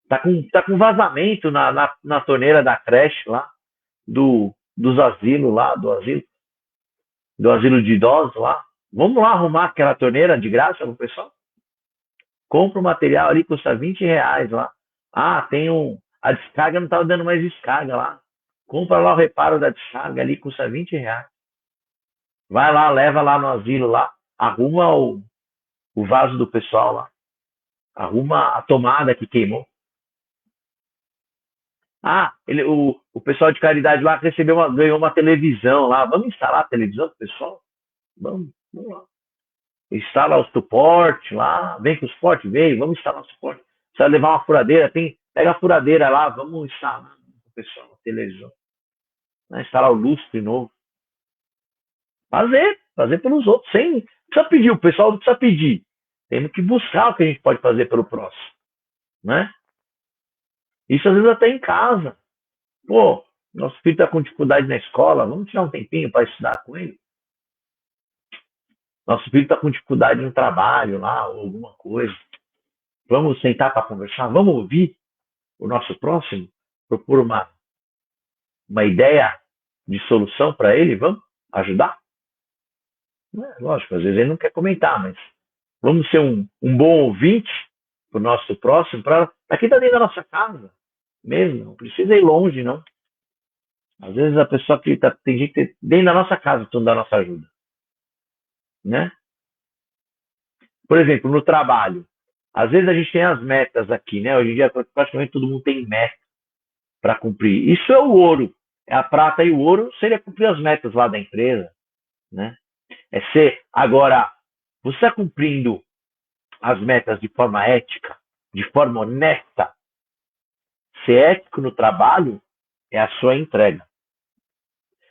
A: tá com vazamento na torneira da creche lá, dos asilos lá, do asilo de idosos lá. Vamos lá arrumar aquela torneira de graça pro pessoal? Compra o material ali, custa R$ 20 lá. Tem a descarga não estava dando mais descarga lá. Compra lá o reparo da descarga ali, custa R$ 20. Vai lá, leva lá no asilo lá, arruma o vaso do pessoal lá, arruma a tomada que queimou. O pessoal de caridade lá ganhou uma televisão lá. Vamos instalar a televisão pro pessoal? Vamos lá. Instala o suporte lá, vem com o suporte, veio, vamos instalar o suporte. Precisa levar uma furadeira, pega a furadeira lá, vamos instalar o pessoal a televisão. Instalar o lustre novo. Fazer pelos outros, sem. Precisa pedir, o pessoal não precisa pedir. Temos que buscar o que a gente pode fazer pelo próximo, né? Isso às vezes até em casa. Pô, nosso filho está com dificuldade na escola, vamos tirar um tempinho para estudar com ele. Nosso filho está com dificuldade no trabalho lá, ou alguma coisa. Vamos sentar para conversar, vamos ouvir o nosso próximo, propor uma ideia de solução para ele, vamos ajudar? Lógico, às vezes ele não quer comentar, mas vamos ser um bom ouvinte para o nosso próximo, para aqui está dentro da nossa casa mesmo, não precisa ir longe, não. Às vezes a pessoa que tem gente dentro da nossa casa precisando da nossa ajuda, né? Por exemplo, no trabalho, às vezes a gente tem as metas aqui, né? Hoje em dia praticamente todo mundo tem meta para cumprir. Isso é o ouro, é a prata e o ouro seria cumprir as metas lá da empresa, né? É ser agora você está cumprindo as metas de forma ética, de forma honesta. Ser ético no trabalho é a sua entrega.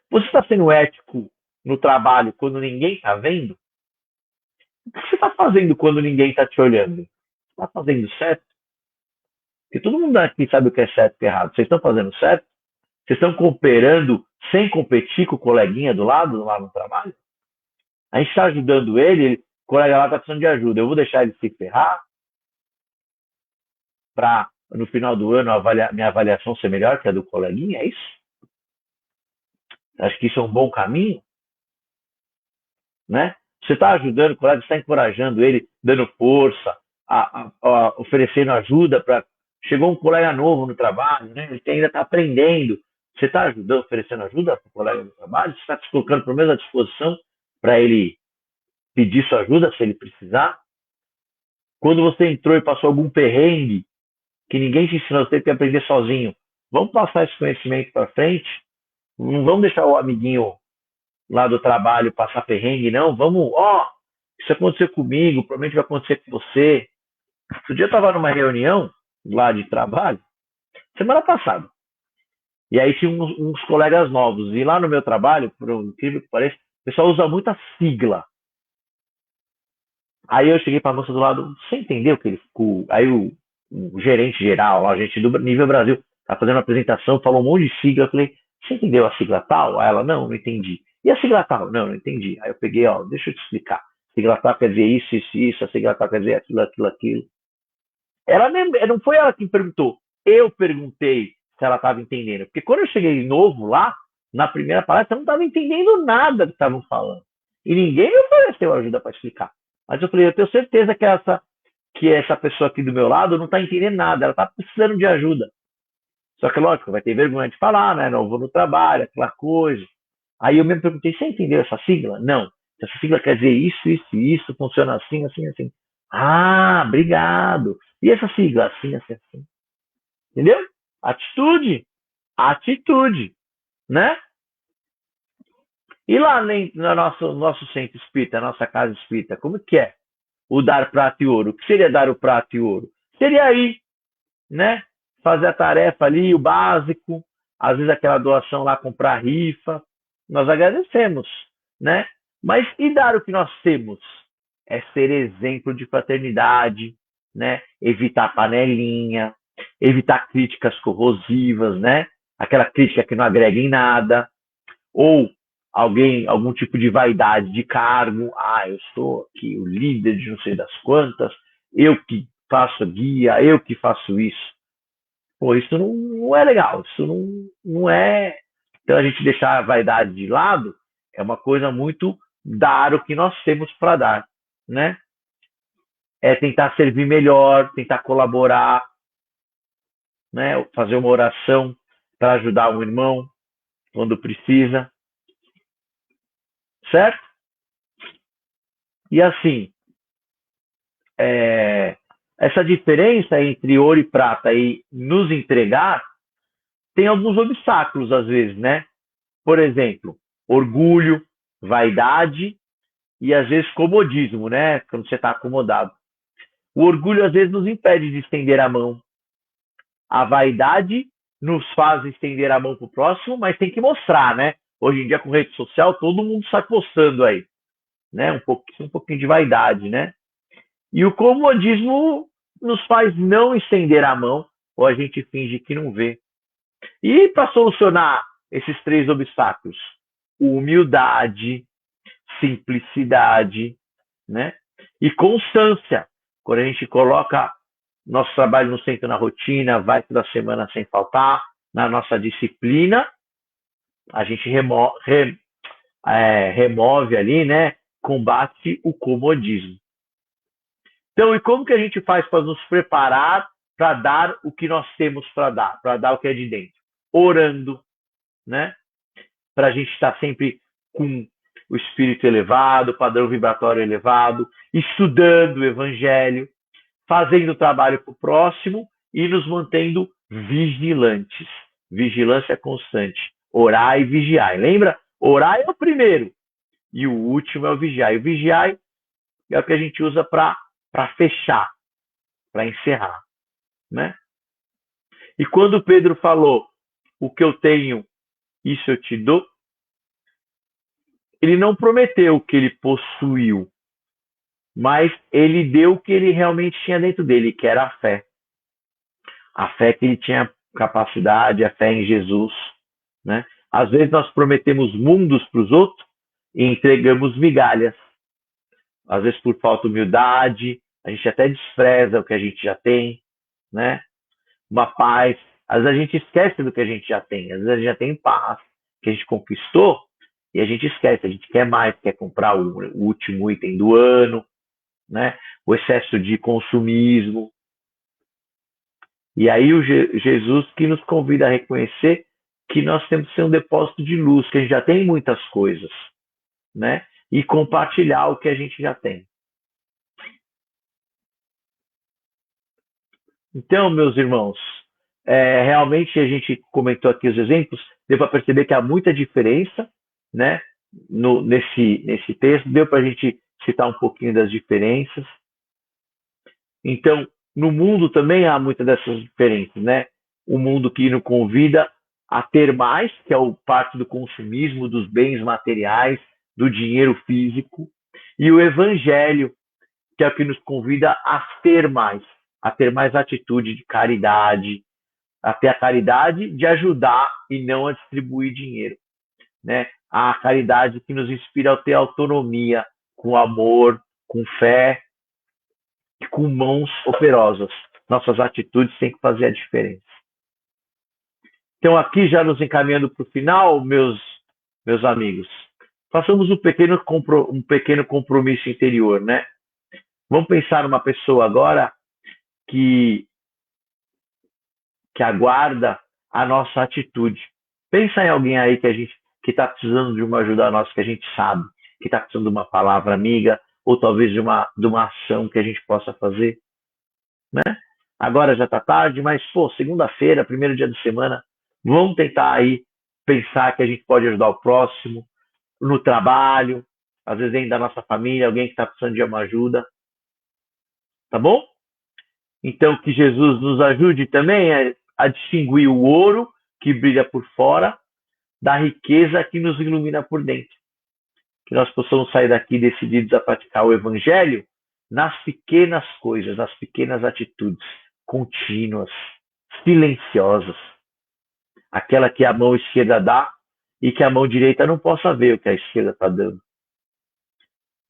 A: Você está sendo ético no trabalho quando ninguém está vendo? O que você está fazendo quando ninguém está te olhando? Está fazendo certo? Porque todo mundo aqui sabe o que é certo e o que é errado. Vocês estão fazendo certo? Vocês estão cooperando sem competir com o coleguinha do lado, lá no trabalho? A gente está ajudando ele, o colega lá está precisando de ajuda. Eu vou deixar ele se ferrar para, no final do ano, minha avaliação ser melhor que a do coleguinha? É isso? Acho que isso é um bom caminho, né? Você está ajudando o colega, está encorajando ele, dando força, oferecendo ajuda para. Chegou um colega novo no trabalho, né? Ele ainda está aprendendo. Você está ajudando, oferecendo ajuda para o colega no trabalho? Você está se colocando pelo menos à disposição para ele pedir sua ajuda se ele precisar? Quando você entrou e passou algum perrengue que ninguém te ensinou, você teve que aprender sozinho, vamos passar esse conhecimento para frente? Não vamos deixar o amiguinho lá do trabalho passar perrengue, não. Vamos, isso aconteceu comigo, provavelmente vai acontecer com você. Outro dia eu estava numa reunião lá de trabalho, semana passada. E aí tinha uns colegas novos. E lá no meu trabalho, por incrível que pareça, o pessoal usa muita sigla. Aí eu cheguei para a moça do lado, você entendeu que ele ficou. Aí o gerente geral, a gente do nível Brasil, tá fazendo uma apresentação, falou um monte de sigla. Eu falei, você entendeu a sigla tal? Aí ela, não entendi. E a sigla tal? Não entendi. Aí eu peguei, ó, deixa eu te explicar. A sigla tal quer dizer isso, isso, isso. A sigla tal quer dizer aquilo, aquilo, aquilo. Ela não foi ela que perguntou. Eu perguntei se ela estava entendendo. Porque quando eu cheguei novo lá, na primeira palestra, eu não estava entendendo nada que estavam falando. E ninguém me ofereceu ajuda para explicar. Mas eu falei, eu tenho certeza que essa pessoa aqui do meu lado não está entendendo nada, ela está precisando de ajuda. Só que, lógico, vai ter vergonha de falar, né? Não vou no trabalho, aquela coisa. Aí eu mesmo perguntei, você entendeu essa sigla? Não. Essa sigla quer dizer isso, isso, isso, funciona assim, assim, assim. Ah, obrigado. E essa sigla? Assim, assim, assim. Entendeu? Atitude. Atitude. Né? E lá no nosso centro espírita, nossa casa espírita, como que é o dar prata e ouro? O que seria dar o prata e ouro? Seria aí, né? Fazer a tarefa ali, o básico, às vezes aquela doação lá, comprar rifa. Nós agradecemos, né? Mas e dar o que nós temos? É ser exemplo de fraternidade, né? Evitar panelinha, evitar críticas corrosivas, né? Aquela crítica que não agrega em nada, ou algum tipo de vaidade de cargo. Ah, eu sou aqui o líder de não sei das quantas, eu que faço a guia, eu que faço isso. Pô, isso não é legal, isso não é. Então a gente deixar a vaidade de lado é uma coisa muito dar o que nós temos para dar, né? É tentar servir melhor, tentar colaborar, né? Fazer uma oração para ajudar um irmão quando precisa, certo? E assim, essa diferença entre ouro e prata e nos entregar tem alguns obstáculos às vezes, né? Por exemplo, orgulho, vaidade e às vezes comodismo, né? Quando você está acomodado. O orgulho às vezes nos impede de estender a mão. A vaidade nos faz estender a mão para o próximo, mas tem que mostrar, né? Hoje em dia com rede social todo mundo sai postando aí, né? Um pouquinho de vaidade, né? E o comodismo nos faz não estender a mão ou a gente finge que não vê. E para solucionar esses três obstáculos, humildade, simplicidade, né? E constância. Quando a gente coloca nosso trabalho no centro, na rotina, vai toda semana sem faltar, na nossa disciplina, a gente remove ali, né? Combate o comodismo. Então, e como que a gente faz para nos preparar para dar o que nós temos para dar o que é de dentro? Orando, né? Para a gente estar sempre com o espírito elevado, o padrão vibratório elevado, estudando o evangelho, fazendo trabalho para o próximo e nos mantendo vigilantes. Vigilância constante. Orar e vigiar. Lembra? Orar é o primeiro e o último é o vigiar. E o vigiar é o que a gente usa para fechar, para encerrar, né? E quando Pedro falou, o que eu tenho, isso eu te dou, ele não prometeu que ele possuiu, mas ele deu o que ele realmente tinha dentro dele, que era a fé. A fé que ele tinha capacidade, a fé em Jesus, né? Às vezes nós prometemos mundos para os outros e entregamos migalhas. Às vezes por falta de humildade, a gente até despreza o que a gente já tem, né? Uma paz. Às vezes a gente esquece do que a gente já tem. Às vezes a gente já tem paz que a gente conquistou e a gente esquece. A gente quer mais, quer comprar o último item do ano, né? O excesso de consumismo. E aí o Jesus que nos convida a reconhecer que nós temos que ser um depósito de luz, que a gente já tem muitas coisas, né? E compartilhar o que a gente já tem. Então, meus irmãos, realmente a gente comentou aqui os exemplos, deu para perceber que há muita diferença, né? Nesse texto, deu para a gente citar um pouquinho das diferenças. Então, no mundo também há muitas dessas diferenças, né? um mundo que nos convida a ter mais, que é o parte do consumismo, dos bens materiais, do dinheiro físico, e o evangelho, que é o que nos convida a ter mais atitude de caridade, a ter a caridade de ajudar e não a distribuir dinheiro, né? A caridade que nos inspira a ter autonomia, com amor, com fé e com mãos operosas. Nossas atitudes têm que fazer a diferença. Então, aqui já nos encaminhando para o final, meus amigos, façamos um pequeno compromisso interior, né? Vamos pensar numa pessoa agora que, que aguarda a nossa atitude. Pensa em alguém aí que está precisando de uma ajuda nossa, que a gente sabe, que está precisando de uma palavra amiga, ou talvez de uma ação que a gente possa fazer, né? Agora já está tarde, mas, pô, segunda-feira, primeiro dia da semana, vamos tentar aí pensar que a gente pode ajudar o próximo, no trabalho, às vezes dentro da nossa família, alguém que está precisando de uma ajuda, tá bom? Então, que Jesus nos ajude também a distinguir o ouro que brilha por fora da riqueza que nos ilumina por dentro. Que nós possamos sair daqui decididos a praticar o Evangelho nas pequenas coisas, nas pequenas atitudes contínuas, silenciosas. Aquela que a mão esquerda dá e que a mão direita não possa ver o que a esquerda está dando,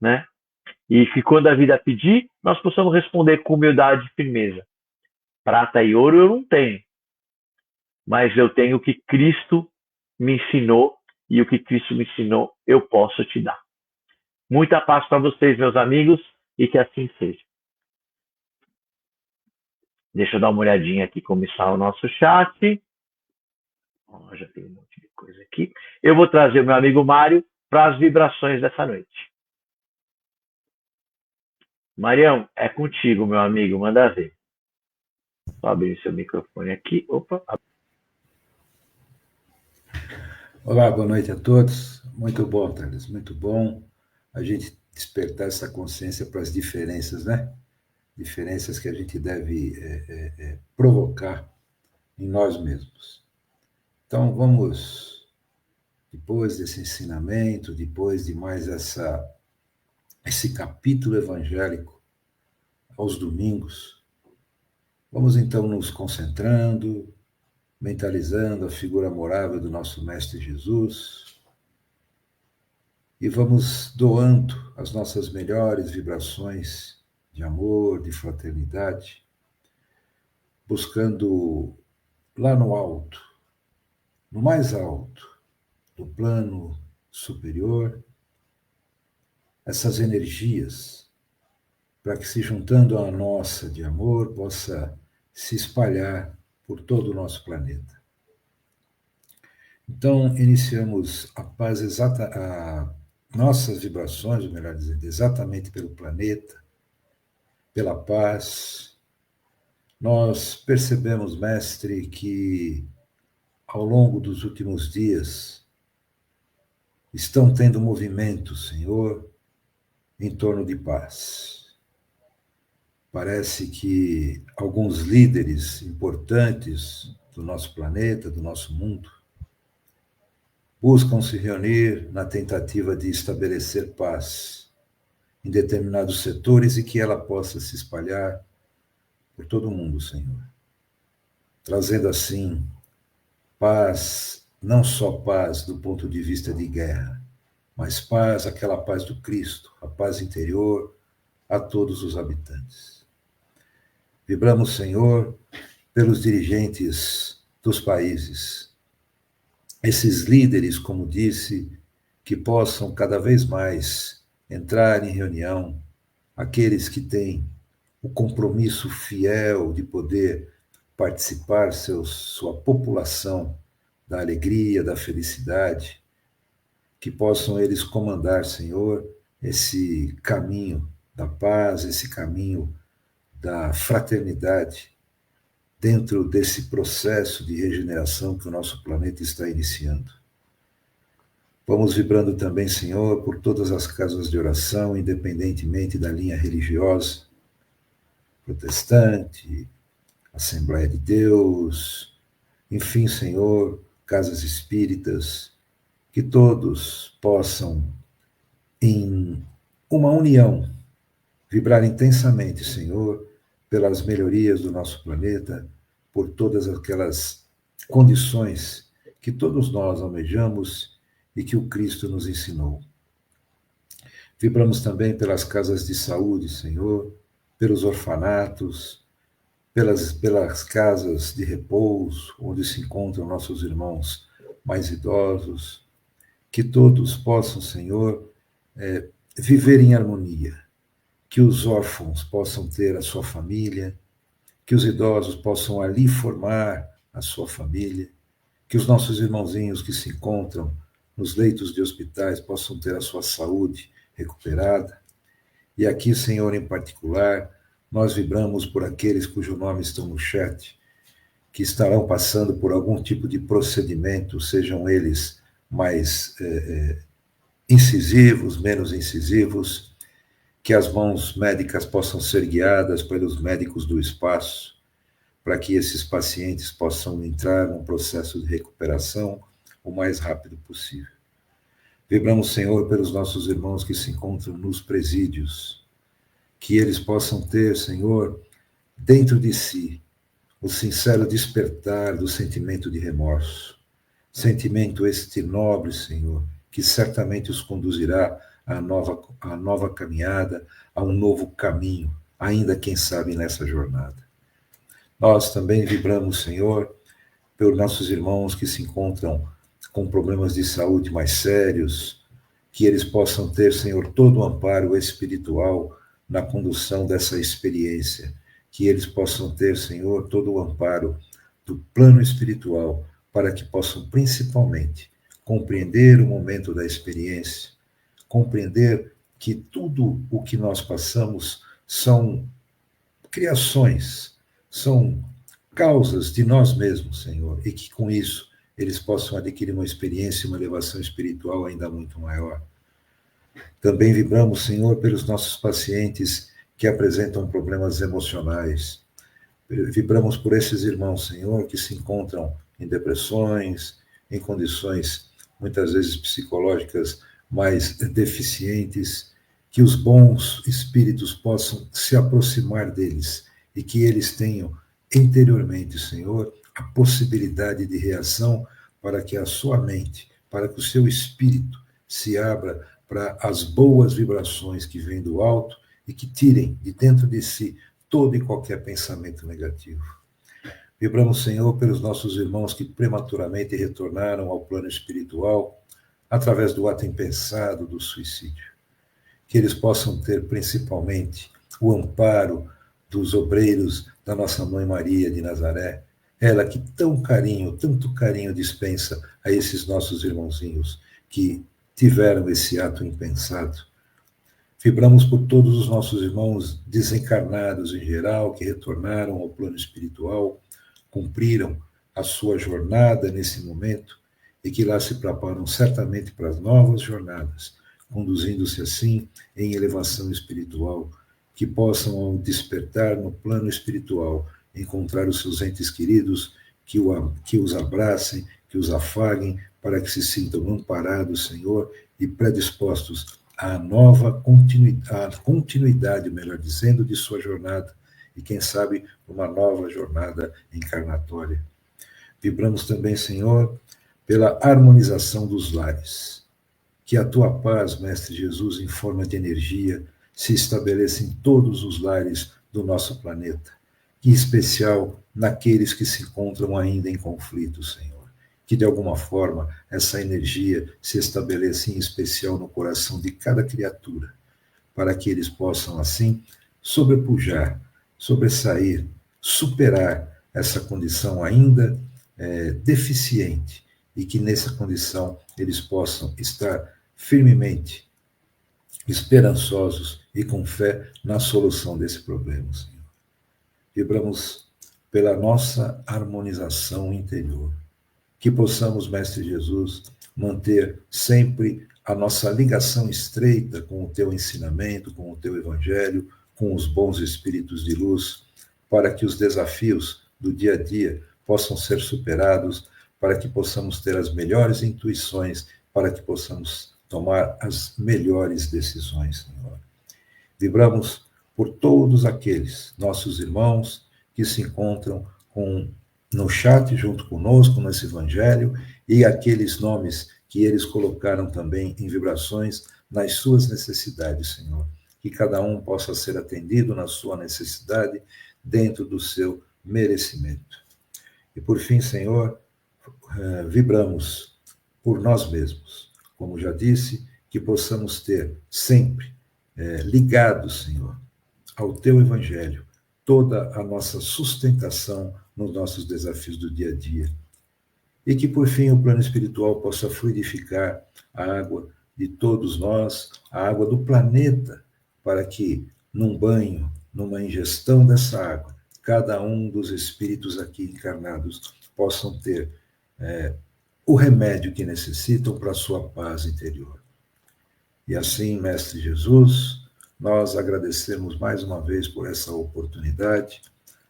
A: né? E que quando a vida pedir, nós possamos responder com humildade e firmeza. Prata e ouro eu não tenho, mas eu tenho o que Cristo me ensinou, e o que Cristo me ensinou eu posso te dar. Muita paz para vocês, meus amigos, e que assim seja. Deixa eu dar uma olhadinha aqui como está o nosso chat. Oh, já tem um monte de coisa aqui. Eu vou trazer o meu amigo Mário para as vibrações dessa noite. Marião, é contigo, meu amigo, manda ver. Vou abrir seu microfone aqui. Opa.
B: Olá, boa noite a todos. Muito bom, Thales, muito bom a gente despertar essa consciência para as diferenças, né? Diferenças que a gente deve provocar em nós mesmos. Então, vamos, depois desse ensinamento, depois de mais esse capítulo evangélico aos domingos, vamos então nos concentrando, mentalizando a figura amorável do nosso Mestre Jesus e vamos doando as nossas melhores vibrações de amor, de fraternidade, buscando lá no alto, no mais alto, do plano superior, essas energias, para que se juntando à nossa de amor, possa se espalhar por todo o nosso planeta. Então, iniciamos a paz exata, nossas vibrações, ou melhor dizendo, exatamente pelo planeta, pela paz. Nós percebemos, mestre, que ao longo dos últimos dias estão tendo movimentos, Senhor, em torno de paz. Parece que alguns líderes importantes do nosso planeta, do nosso mundo, buscam se reunir na tentativa de estabelecer paz em determinados setores e que ela possa se espalhar por todo o mundo, Senhor. Trazendo assim paz, não só paz do ponto de vista de guerra, mas paz, aquela paz do Cristo, a paz interior a todos os habitantes. Vibramos, Senhor, pelos dirigentes dos países, esses líderes, como disse, que possam cada vez mais entrar em reunião, aqueles que têm o compromisso fiel de poder participar sua população da alegria, da felicidade, que possam eles comandar, Senhor, esse caminho da paz, esse caminho da fraternidade, dentro desse processo de regeneração que o nosso planeta está iniciando. Vamos vibrando também, Senhor, por todas as casas de oração, independentemente da linha religiosa, protestante, Assembleia de Deus, enfim, Senhor, casas espíritas, que todos possam, em uma união, vibrar intensamente, Senhor, pelas melhorias do nosso planeta, por todas aquelas condições que todos nós almejamos e que o Cristo nos ensinou. Vibramos também pelas casas de saúde, Senhor, pelos orfanatos, pelas casas de repouso, onde se encontram nossos irmãos mais idosos, que todos possam, Senhor, viver em harmonia, que os órfãos possam ter a sua família, que os idosos possam ali formar a sua família, que os nossos irmãozinhos que se encontram nos leitos de hospitais possam ter a sua saúde recuperada. E aqui, Senhor, em particular, nós vibramos por aqueles cujo nome estão no chat, que estarão passando por algum tipo de procedimento, sejam eles mais incisivos, menos incisivos, que as mãos médicas possam ser guiadas pelos médicos do espaço, para que esses pacientes possam entrar num processo de recuperação o mais rápido possível. Vibramos, Senhor, pelos nossos irmãos que se encontram nos presídios, que eles possam ter, Senhor, dentro de si, o sincero despertar do sentimento de remorso, sentimento este nobre, Senhor, que certamente os conduzirá à nova caminhada, a um novo caminho, ainda, quem sabe, nessa jornada. Nós também vibramos, Senhor, pelos nossos irmãos que se encontram com problemas de saúde mais sérios, que eles possam ter, Senhor, todo o amparo espiritual na condução dessa experiência, que eles possam ter, Senhor, todo o amparo do plano espiritual, para que possam principalmente compreender o momento da experiência, compreender que tudo o que nós passamos são criações, são causas de nós mesmos, Senhor, e que com isso eles possam adquirir uma experiência, uma elevação espiritual ainda muito maior. Também vibramos, Senhor, pelos nossos pacientes que apresentam problemas emocionais. Vibramos por esses irmãos, Senhor, que se encontram em depressões, em condições muitas vezes psicológicas mais deficientes, que os bons espíritos possam se aproximar deles e que eles tenham interiormente, Senhor, a possibilidade de reação para que a sua mente, para que o seu espírito se abra para as boas vibrações que vêm do alto e que tirem de dentro de si todo e qualquer pensamento negativo. Vibramos, Senhor, pelos nossos irmãos que prematuramente retornaram ao plano espiritual através do ato impensado do suicídio. Que eles possam ter principalmente o amparo dos obreiros da nossa Mãe Maria de Nazaré, ela que tanto carinho dispensa a esses nossos irmãozinhos que tiveram esse ato impensado. Vibramos por todos os nossos irmãos desencarnados em geral, que retornaram ao plano espiritual, cumpriram a sua jornada nesse momento e que lá se preparam certamente para as novas jornadas, conduzindo-se assim em elevação espiritual, que possam, ao despertar no plano espiritual, encontrar os seus entes queridos, que os abracem, que os afaguem, para que se sintam amparados, Senhor, e predispostos à continuidade, melhor dizendo, de sua jornada, e quem sabe uma nova jornada encarnatória. Vibramos também, Senhor, pela harmonização dos lares. Que a tua paz, Mestre Jesus, em forma de energia, se estabeleça em todos os lares do nosso planeta, em especial naqueles que se encontram ainda em conflito, Senhor. Que de alguma forma essa energia se estabeleça em especial no coração de cada criatura, para que eles possam assim sobrepujar, sobressair, superar essa condição ainda deficiente, e que nessa condição eles possam estar firmemente esperançosos e com fé na solução desse problema, Senhor. Vibramos pela nossa harmonização interior, que possamos, Mestre Jesus, manter sempre a nossa ligação estreita com o teu ensinamento, com o teu evangelho, com os bons espíritos de luz, para que os desafios do dia a dia possam ser superados, para que possamos ter as melhores intuições, para que possamos tomar as melhores decisões, Senhor. Vibramos por todos aqueles nossos irmãos que se encontram no chat junto conosco nesse evangelho e aqueles nomes que eles colocaram também em vibrações nas suas necessidades, Senhor. Que cada um possa ser atendido na sua necessidade dentro do seu merecimento. E por fim, Senhor, vibramos por nós mesmos. Como já disse, que possamos ter sempre ligados, Senhor, ao Teu Evangelho, toda a nossa sustentação nos nossos desafios do dia a dia. E que, por fim, o plano espiritual possa fluidificar a água de todos nós, a água do planeta, para que, num banho, numa ingestão dessa água, cada um dos espíritos aqui encarnados possam ter o remédio que necessitam para a sua paz interior. E assim, Mestre Jesus, nós agradecemos mais uma vez por essa oportunidade,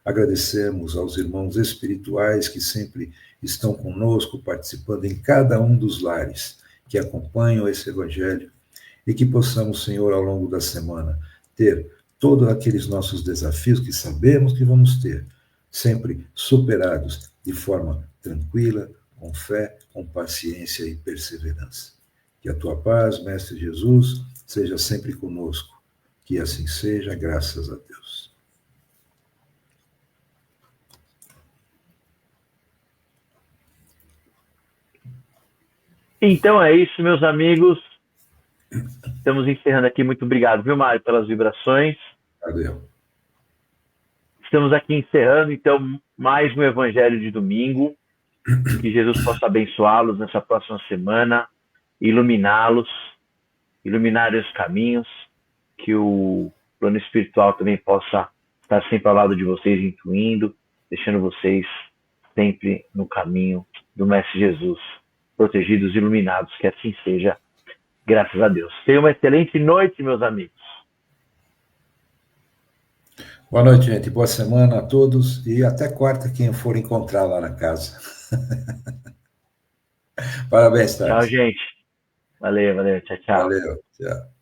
B: agradecemos aos irmãos espirituais que sempre estão conosco, participando em cada um dos lares que acompanham esse Evangelho, e que possamos, Senhor, ao longo da semana, ter todos aqueles nossos desafios que sabemos que vamos ter, sempre superados de forma tranquila, com fé, com paciência e perseverança. Que a tua paz, Mestre Jesus, seja sempre conosco. Que assim seja, graças a Deus.
A: Então é isso, meus amigos. Estamos encerrando aqui. Muito obrigado, viu, Mário, pelas vibrações.
B: Valeu.
A: Estamos aqui encerrando, então, mais um Evangelho de domingo. Que Jesus possa abençoá-los nessa próxima semana, iluminá-los, iluminar os caminhos, que o plano espiritual também possa estar sempre ao lado de vocês, intuindo, deixando vocês sempre no caminho do Mestre Jesus, protegidos e iluminados, que assim seja, graças a Deus. Tenham uma excelente noite, meus amigos.
B: Boa noite, gente. Boa semana a todos e até quarta, quem for encontrar lá na casa. Parabéns, Thales.
A: Tchau, gente. Valeu, valeu. Tchau, tchau.
B: Valeu. Tchau.